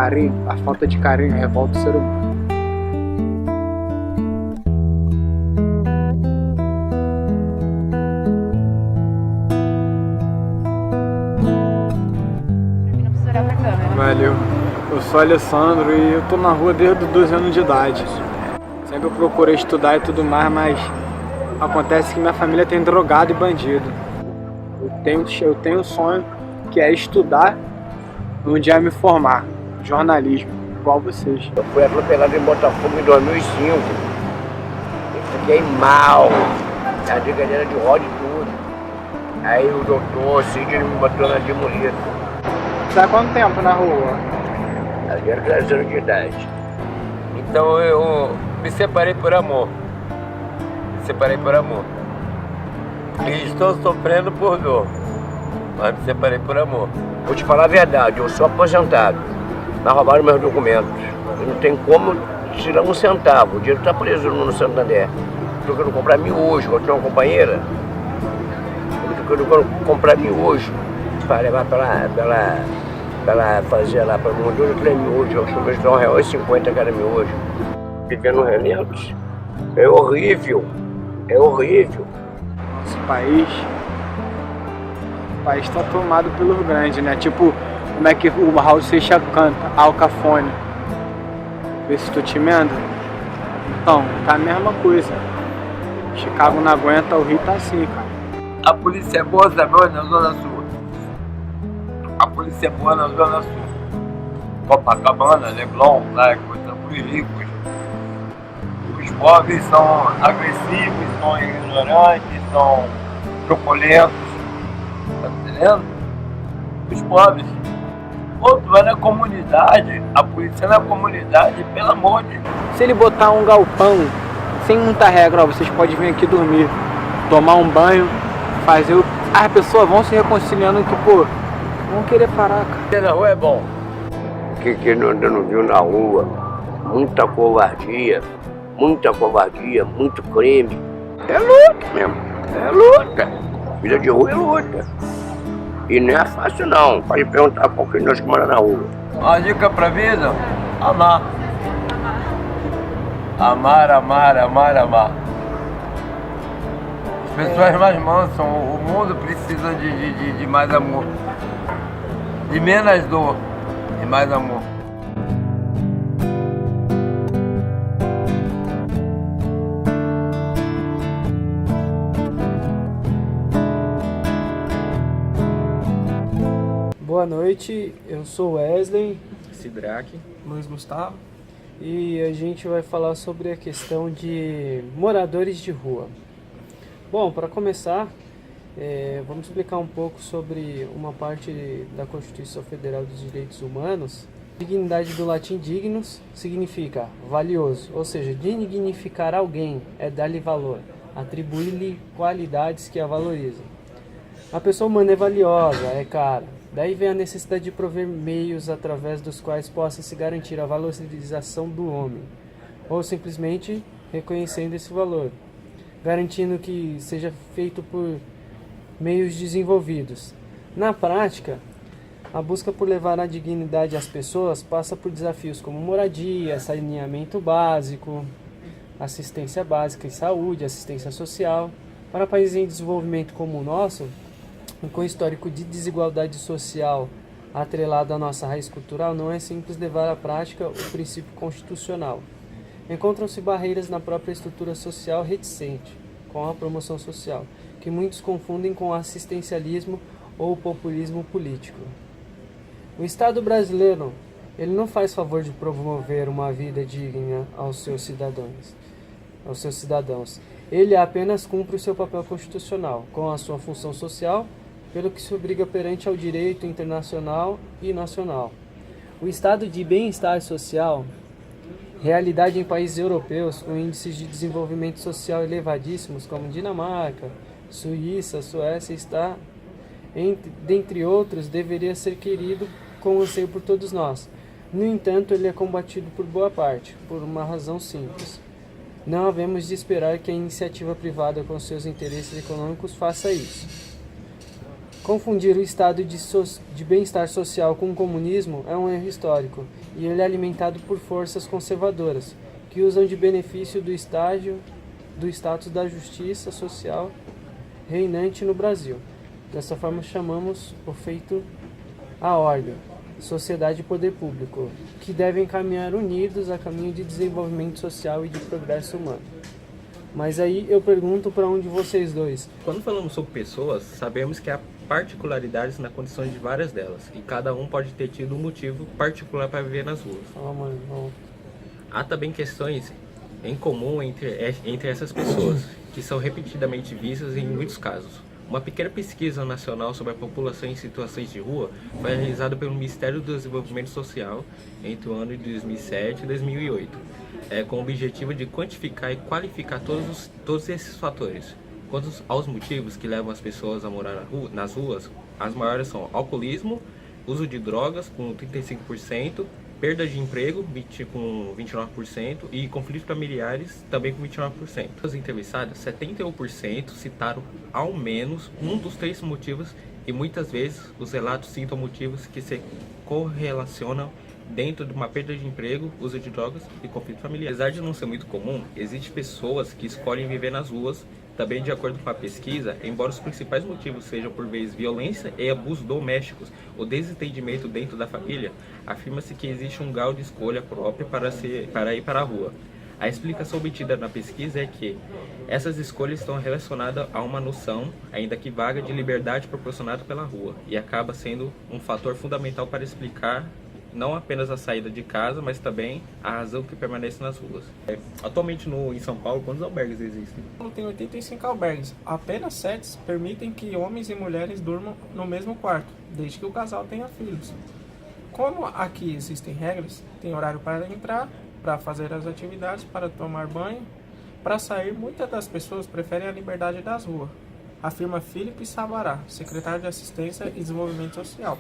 carinho, a falta de carinho revolta o ser humano. Valeu, eu sou Alessandro e eu tô na rua desde os 12 anos de idade. Sempre eu procurei estudar e tudo mais, mas acontece que minha família tem drogado e bandido. Eu tenho um sonho que é estudar e um dia me formar, jornalismo, igual vocês. Eu fui atropelado em Botafogo em 2005. Eu fiquei mal, a brigadeira de roda e tudo. Aí o doutor Sidney me botou na demolida. Você há quanto tempo na rua? Eu era 10 anos de idade. Então eu me separei por amor. E estou sofrendo por dor, mas me separei por amor. Vou te falar a verdade, eu sou aposentado. Mas roubaram meus documentos. Eu não tenho como tirar um centavo. O dinheiro está preso no Santander. Estou querendo comprar miojo. Eu tenho uma companheira. Eu estou querendo comprar miojo para levar para ela fazer lá para mim. Hoje eu tenho miojo. Eu sou mesmo R$1,50 cada miojo. Vivendo no Relentos. É horrível. É horrível. Nosso país está tomado pelo grande, né? Tipo, como é que o Raul Seixas canta, Al Capone. Vê se tu te emenda. Então, tá a mesma coisa. Chicago não aguenta, o Rio tá assim, cara. A polícia é boa, sabe onde? Na Zona Sul. A polícia é boa na Zona Sul. Copacabana, Leblon, lá, coisa para os ricos. Os pobres são agressivos, são ignorantes, são truculentos. Tá entendendo? Os pobres. Pô, tu vai na comunidade, a polícia na comunidade, pelo amor de Deus. Se ele botar um galpão, sem muita regra, ó, vocês podem vir aqui dormir, tomar um banho, fazer o... As pessoas vão se reconciliando que, pô, vão querer parar, cara. Na rua é bom. O que ainda não viu na rua? Muita covardia, muito crime. É luta mesmo, é luta. Vida de rua é luta. E não é fácil não, pode perguntar a qualquer nós que mora na rua. Uma dica pra vida, amar. Amar. As pessoas mais mansas, o mundo precisa de mais amor. De menos dor, e mais amor. Boa noite, eu sou Wesley, Sidraque, Luiz Gustavo, e a gente vai falar sobre a questão de moradores de rua. Bom, para começar, vamos explicar um pouco sobre uma parte da Constituição Federal dos Direitos Humanos. Dignidade do latim dignus significa valioso, ou seja, dignificar alguém é dar-lhe valor, atribuir-lhe qualidades que a valorizam. A pessoa humana é valiosa, é cara. Daí vem a necessidade de prover meios através dos quais possa se garantir a valorização do homem, ou simplesmente reconhecendo esse valor, garantindo que seja feito por meios desenvolvidos. Na prática, a busca por levar a dignidade às pessoas passa por desafios como moradia, saneamento básico, assistência básica em saúde, assistência social. Para países em desenvolvimento como o nosso, com histórico de desigualdade social atrelado à nossa raiz cultural, não é simples levar à prática o princípio constitucional. Encontram-se barreiras na própria estrutura social reticente com a promoção social, que muitos confundem com assistencialismo ou populismo político. O Estado brasileiro, ele não faz favor de promover uma vida digna aos seus cidadãos. Ele apenas cumpre o seu papel constitucional, com a sua função social, pelo que se obriga perante ao direito internacional e nacional. O estado de bem-estar social, realidade em países europeus com índices de desenvolvimento social elevadíssimos, como Dinamarca, Suíça, Suécia, está, dentre outros, deveria ser querido com anseio por todos nós. No entanto, ele é combatido por boa parte, por uma razão simples. Não havemos de esperar que a iniciativa privada com seus interesses econômicos faça isso. Confundir o estado de bem-estar social com o comunismo é um erro histórico e ele é alimentado por forças conservadoras, que usam de benefício do status da justiça social reinante no Brasil. Dessa forma chamamos o feito a ordem, sociedade e poder público, que devem caminhar unidos a caminho de desenvolvimento social e de progresso humano. Mas aí eu pergunto para um de vocês dois. Quando falamos sobre pessoas, sabemos que há particularidades na condição de várias delas, e cada um pode ter tido um motivo particular para viver nas ruas. Há também questões em comum entre essas pessoas, que são repetidamente vistas em muitos casos. Uma pequena pesquisa nacional sobre a população em situações de rua foi realizada pelo Ministério do Desenvolvimento Social entre o ano de 2007 e 2008, com o objetivo de quantificar e qualificar todos esses fatores. Quanto aos motivos que levam as pessoas a morar nas ruas, as maiores são alcoolismo, uso de drogas com 35%, perda de emprego com 29% e conflitos familiares também com 29%. Os entrevistados, 71% citaram ao menos um dos 3 motivos e muitas vezes os relatos citam motivos que se correlacionam dentro de uma perda de emprego, uso de drogas e conflito familiar. Apesar de não ser muito comum, existem pessoas que escolhem viver nas ruas. Também, de acordo com a pesquisa, embora os principais motivos sejam por vezes violência e abusos domésticos ou desentendimento dentro da família, afirma-se que existe um grau de escolha própria para ir para a rua. A explicação obtida na pesquisa é que essas escolhas estão relacionadas a uma noção, ainda que vaga, de liberdade proporcionada pela rua, e acaba sendo um fator fundamental para explicar não apenas a saída de casa, mas também a razão que permanece nas ruas. Atualmente em São Paulo, quantos albergues existem? Tem 85 albergues. Apenas 7 permitem que homens e mulheres durmam no mesmo quarto, desde que o casal tenha filhos. Como aqui existem regras, tem horário para entrar, para fazer as atividades, para tomar banho, para sair, muitas das pessoas preferem a liberdade das ruas, afirma Felipe Sabará, secretário de Assistência e Desenvolvimento Social.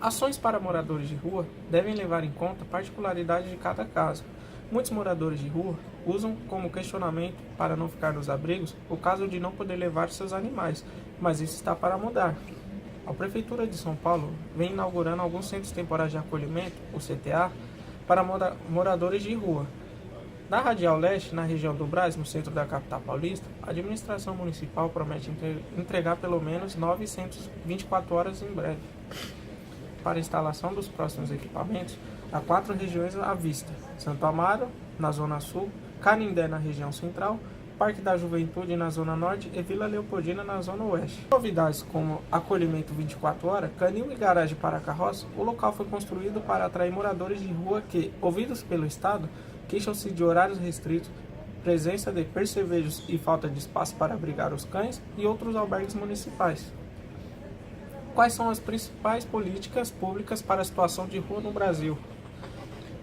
Ações para moradores de rua devem levar em conta a particularidade de cada caso. Muitos moradores de rua usam como questionamento para não ficar nos abrigos o caso de não poder levar seus animais, mas isso está para mudar. A Prefeitura de São Paulo vem inaugurando alguns centros temporários de acolhimento, o CTA, para moradores de rua. Na Radial Leste, na região do Brás, no centro da capital paulista, a administração municipal promete entregar pelo menos 924 horas em breve. Para a instalação dos próximos equipamentos, há 4 regiões à vista: Santo Amaro, na Zona Sul, Canindé, na região central, Parque da Juventude, na Zona Norte e Vila Leopoldina, na Zona Oeste. Novidades como acolhimento 24 horas, canil e garagem para carroça, o local foi construído para atrair moradores de rua que, ouvidos pelo Estado, queixam-se de horários restritos, presença de percevejos e falta de espaço para abrigar os cães e outros albergues municipais. Quais são as principais políticas públicas para a situação de rua no Brasil?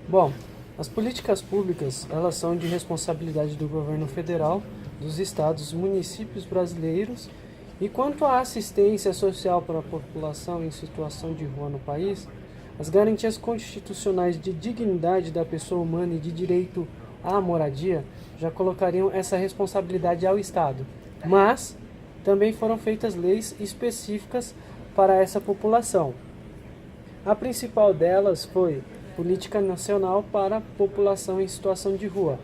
Bom, as políticas públicas, elas são de responsabilidade do governo federal, dos estados, municípios brasileiros. E quanto à assistência social para a população em situação de rua no país, as garantias constitucionais de dignidade da pessoa humana e de direito à moradia já colocariam essa responsabilidade ao Estado. Mas também foram feitas leis específicas para essa população. A principal delas foi Política Nacional para a População em Situação de Rua,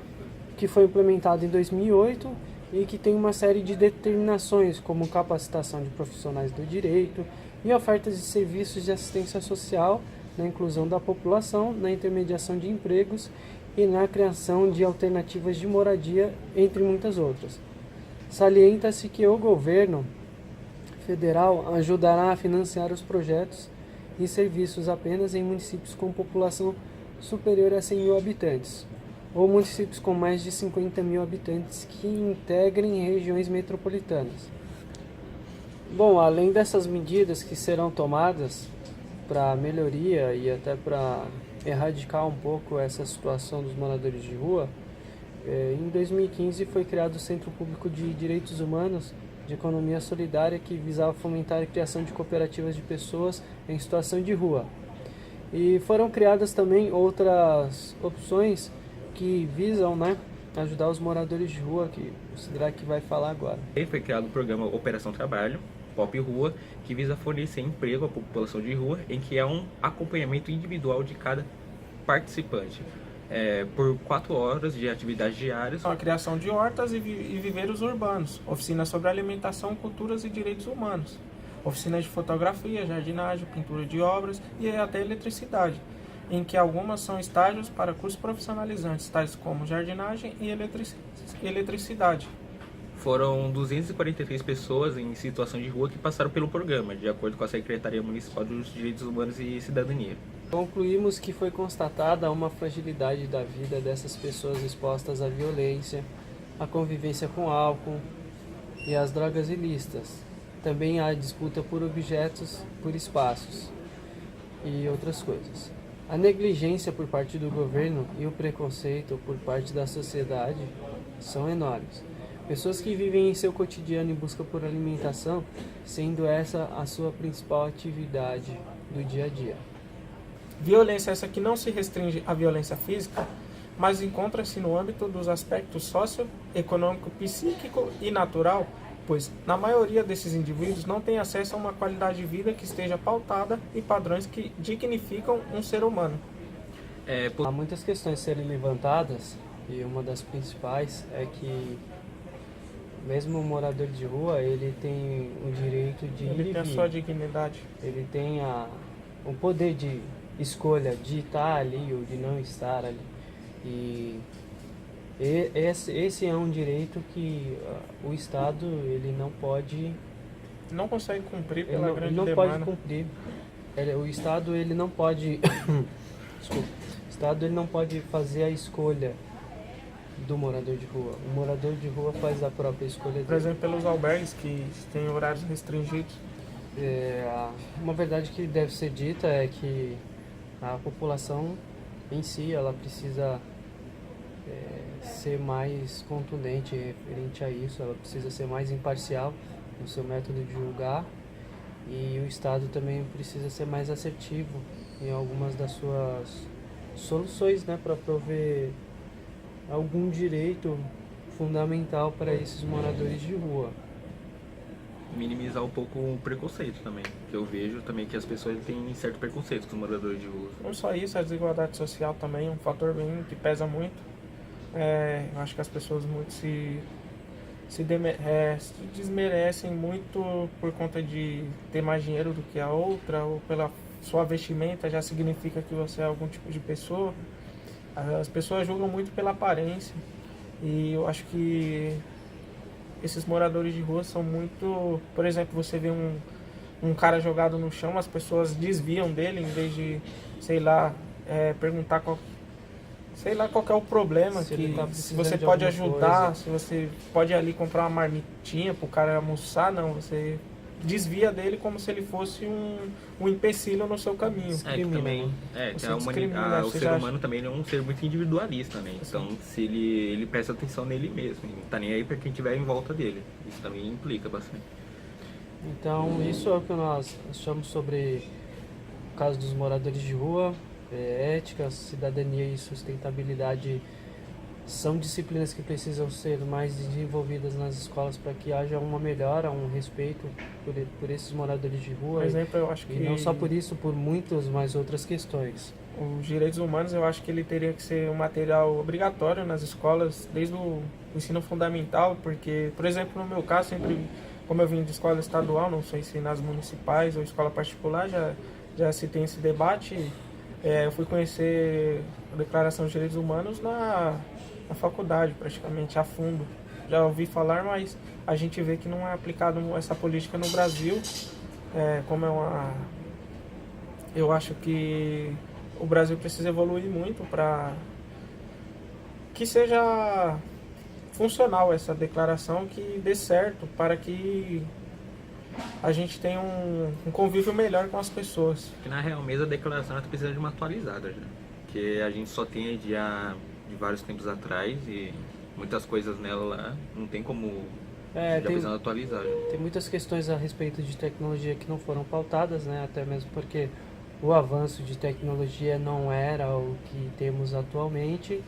que foi implementada em 2008 e que tem uma série de determinações, como capacitação de profissionais do direito e ofertas de serviços de assistência social na inclusão da população, na intermediação de empregos e na criação de alternativas de moradia, entre muitas outras. Salienta-se que o governo federal ajudará a financiar os projetos e serviços apenas em municípios com população superior a 100 mil habitantes, ou municípios com mais de 50 mil habitantes que integrem regiões metropolitanas. Bom, além dessas medidas que serão tomadas para melhoria e até para erradicar um pouco essa situação dos moradores de rua, em 2015 foi criado o Centro Público de Direitos Humanos de Economia Solidária, que visava fomentar a criação de cooperativas de pessoas em situação de rua. E foram criadas também outras opções que visam, ajudar os moradores de rua, que considerar que vai falar agora. Foi criado o programa Operação Trabalho, Pop Rua, que visa fornecer emprego à população de rua, em que há um acompanhamento individual de cada participante, por 4 horas de atividades diárias. A criação de hortas e viveiros urbanos, oficinas sobre alimentação, culturas e direitos humanos, oficinas de fotografia, jardinagem, pintura de obras e até eletricidade, em que algumas são estágios para cursos profissionalizantes, tais como jardinagem e eletricidade. Foram 243 pessoas em situação de rua que passaram pelo programa, de acordo com a Secretaria Municipal dos Direitos Humanos e Cidadania. Concluímos que foi constatada uma fragilidade da vida dessas pessoas expostas à violência, à convivência com álcool e às drogas ilícitas. Também há disputa por objetos, por espaços e outras coisas. A negligência por parte do governo e o preconceito por parte da sociedade são enormes. Pessoas que vivem em seu cotidiano em busca por alimentação, sendo essa a sua principal atividade do dia a dia. Violência essa que não se restringe à violência física, mas encontra-se no âmbito dos aspectos socioeconômico, psíquico e natural, pois na maioria desses indivíduos não tem acesso a uma qualidade de vida que esteja pautada em padrões que dignificam um ser humano. Há muitas questões a serem levantadas e uma das principais é que mesmo o morador de rua, ele tem o direito de ir e vir. Ele tem a sua dignidade. Ele tem o poder de escolha de estar ali ou de não estar ali. E esse é um direito que o Estado ele não pode... Não consegue cumprir pela grande demanda. Não pode cumprir. O Estado ele não pode... Desculpa. O Estado ele não pode fazer a escolha do morador de rua. O morador de rua faz a própria escolha dele. Por exemplo, pelos albergues que têm horários restringidos. Uma verdade que deve ser dita é que a população em si, ela precisa ser mais contundente referente a isso, ela precisa ser mais imparcial no seu método de julgar, e o Estado também precisa ser mais assertivo em algumas das suas soluções, né, para prover algum direito fundamental para esses moradores de rua. Minimizar um pouco o preconceito também, que eu vejo também que as pessoas têm certo preconceito com os moradores de rua. Não só isso, a desigualdade social também é um fator bem que pesa muito. Eu acho que as pessoas muito se desmerecem muito por conta de ter mais dinheiro do que a outra, ou pela sua vestimenta já significa que você é algum tipo de pessoa. As pessoas julgam muito pela aparência, e eu acho que esses moradores de rua são muito... Por exemplo, você vê um cara jogado no chão, as pessoas desviam dele em vez de, sei lá, perguntar qual é o problema, se você pode ajudar, se você pode ali comprar uma marmitinha pro cara almoçar. Não, você desvia dele como se ele fosse um empecilho no seu caminho. O ser humano também é um ser muito individualista, né? Então, se ele presta atenção nele mesmo, ele não tá nem aí para quem estiver em volta dele. Isso também implica bastante. Então, isso é o que nós achamos sobre o caso dos moradores de rua. Ética, cidadania e sustentabilidade são disciplinas que precisam ser mais desenvolvidas nas escolas para que haja uma melhora, um respeito por esses moradores de rua. Por exemplo, eu acho que... E não só por isso, por muitas mais outras questões. Os direitos humanos, eu acho que ele teria que ser um material obrigatório nas escolas, desde o ensino fundamental, porque, por exemplo, no meu caso, sempre, como eu vim de escola estadual, não sei se nas municipais ou escola particular, já se tem esse debate. Eu fui conhecer a Declaração dos Direitos Humanos na faculdade, praticamente a fundo. Já ouvi falar, mas a gente vê que não é aplicado essa política no Brasil. Eu acho que o Brasil precisa evoluir muito para que seja funcional essa declaração, que dê certo, para que a gente tenha um convívio melhor com as pessoas. Porque na real mesmo a declaração precisa de uma atualizada já. Porque a gente só tem de vários tempos atrás e muitas coisas nela lá não tem como precisando atualizar. Tem muitas questões a respeito de tecnologia que não foram pautadas, né? Até mesmo porque o avanço de tecnologia não era o que temos atualmente,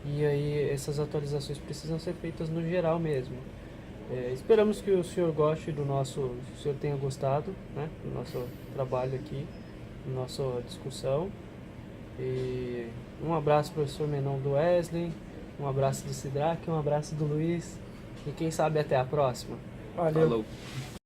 e aí essas atualizações precisam ser feitas no geral mesmo. Esperamos que o senhor goste o senhor tenha gostado, né, do nosso trabalho aqui, da nossa discussão. E um abraço para o professor Menon do Wesley, um abraço do Sidraque, um abraço do Luiz e quem sabe até a próxima. Valeu! Falou.